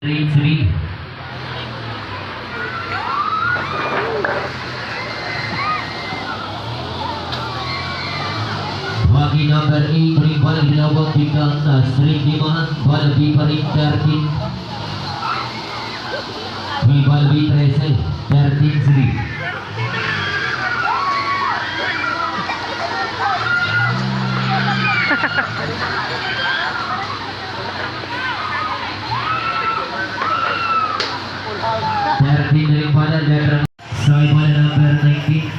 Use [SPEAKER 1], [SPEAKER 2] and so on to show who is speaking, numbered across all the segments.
[SPEAKER 1] 3. Bagi number 8 rival ginawag biglang na straight limahan Balbi pa rin 13 Balbi 13 13-3 13 ring pada veteran side pada number 19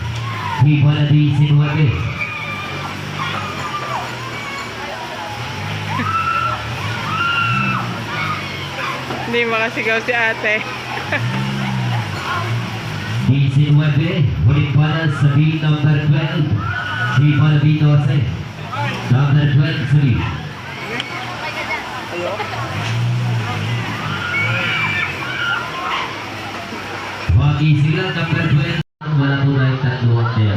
[SPEAKER 1] Hibala di Sinuate
[SPEAKER 2] Hindi makasigaw si ate.
[SPEAKER 1] di Sinuate ulit pada sabi number 12 Hibala di 12 number 12 sabi bagi sila number 12 wala tunay tatluan kaya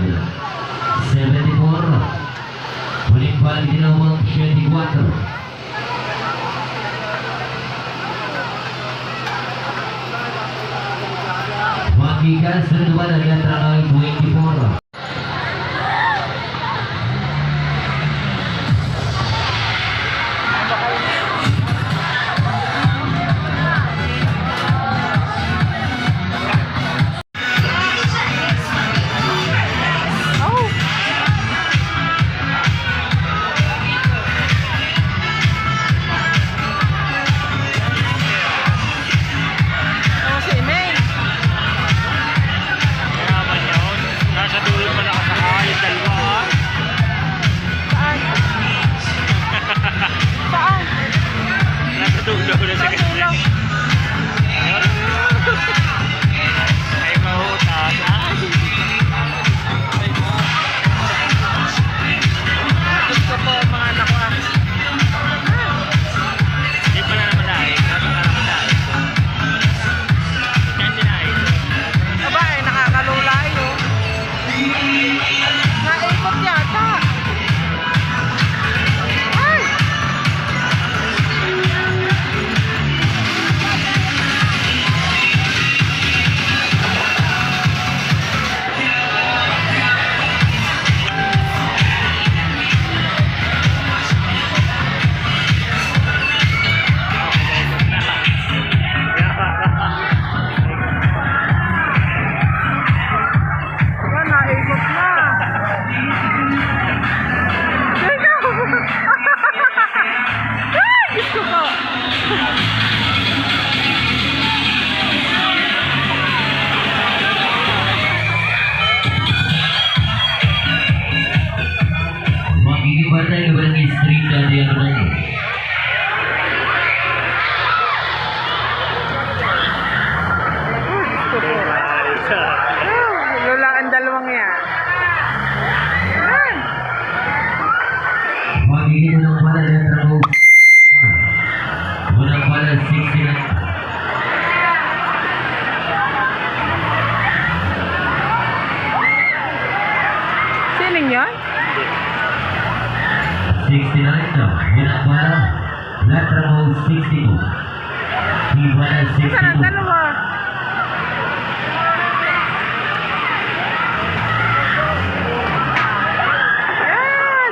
[SPEAKER 1] 74 ulit pada ginawang 74 Magikan sedua dari antara 24
[SPEAKER 2] Lola ang dalawang yan.
[SPEAKER 1] Magiging unang pala ng trabaho. Unang pala 69.
[SPEAKER 2] Sining yun?
[SPEAKER 1] 69 na. Unang pala ng trabaho 62. Hibala
[SPEAKER 2] Saan ang
[SPEAKER 1] 62.
[SPEAKER 2] dalawa?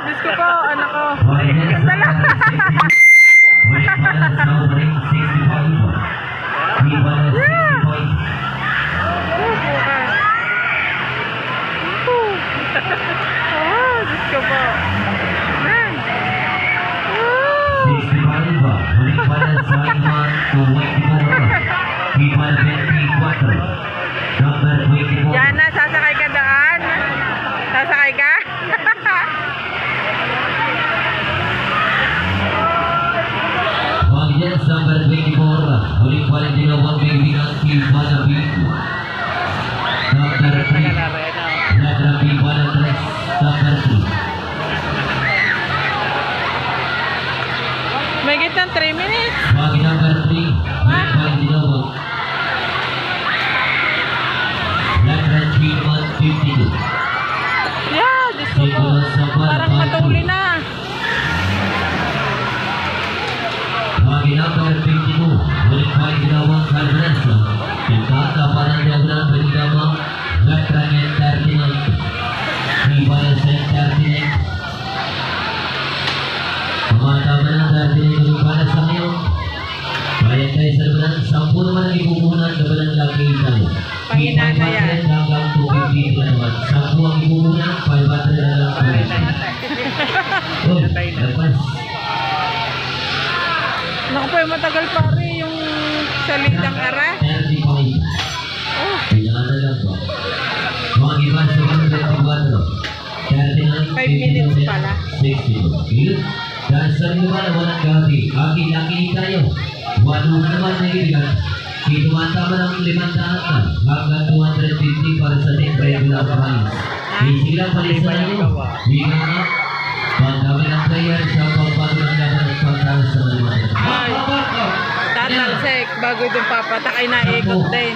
[SPEAKER 2] Diyos ko po, anak ko. Dala.
[SPEAKER 1] Ulit pala sa ring 65. Hibala 65.
[SPEAKER 2] Diyos ko po. Man.
[SPEAKER 1] 65 ba? Ulit pala sa iman 24. Hibala 24. Number 24.
[SPEAKER 2] Yana, sasakay ka daan. Sasakay ka?
[SPEAKER 1] Yes, number 24. Ulit pala ginawang baby ng Hibala Bigo. Number 3. Letra Hibala 3. Number 2.
[SPEAKER 2] May gitang 3 minutes.
[SPEAKER 1] Bagi number 3. Ulit pala ginawang letra Hibala 52.
[SPEAKER 2] Yeah, Diyos ko po. Parang matuli na.
[SPEAKER 1] Bagi number 52. Ulit pala ginawang Calvarenzo. Pagkata para niya ulang ginawang veteran and 39. Ribaya sa 39. Pumatama ng 39 yung para sa ngayon. Bayan tayo sa labanan. 10 naman ang ipupunan. Labanan lagi tayo.
[SPEAKER 2] Panginan na yan.
[SPEAKER 1] Hanggang 250 na naman. 10 ang ipupunan. 500 na lang. Oh, nagpas.
[SPEAKER 2] Naku po, matagal pare yung salitang ara.
[SPEAKER 1] 35.
[SPEAKER 2] Oh,
[SPEAKER 1] Kaya na lang po. Mga iba sa mga 24.
[SPEAKER 2] 5 minutes pala.
[SPEAKER 1] 60. Yun. Dahil sa lima na walang gabi. Laki tayo. Walo na naman na iligan. Itumantama ng 500 na hanggang 250 para sa ating regular price. Isilang palisan na nyo. Bilang na. Pagdami ng player sa pagbago ng laban at pagdami sa mga.
[SPEAKER 2] ay. Tatalsek bago itong papatakay na ikot din.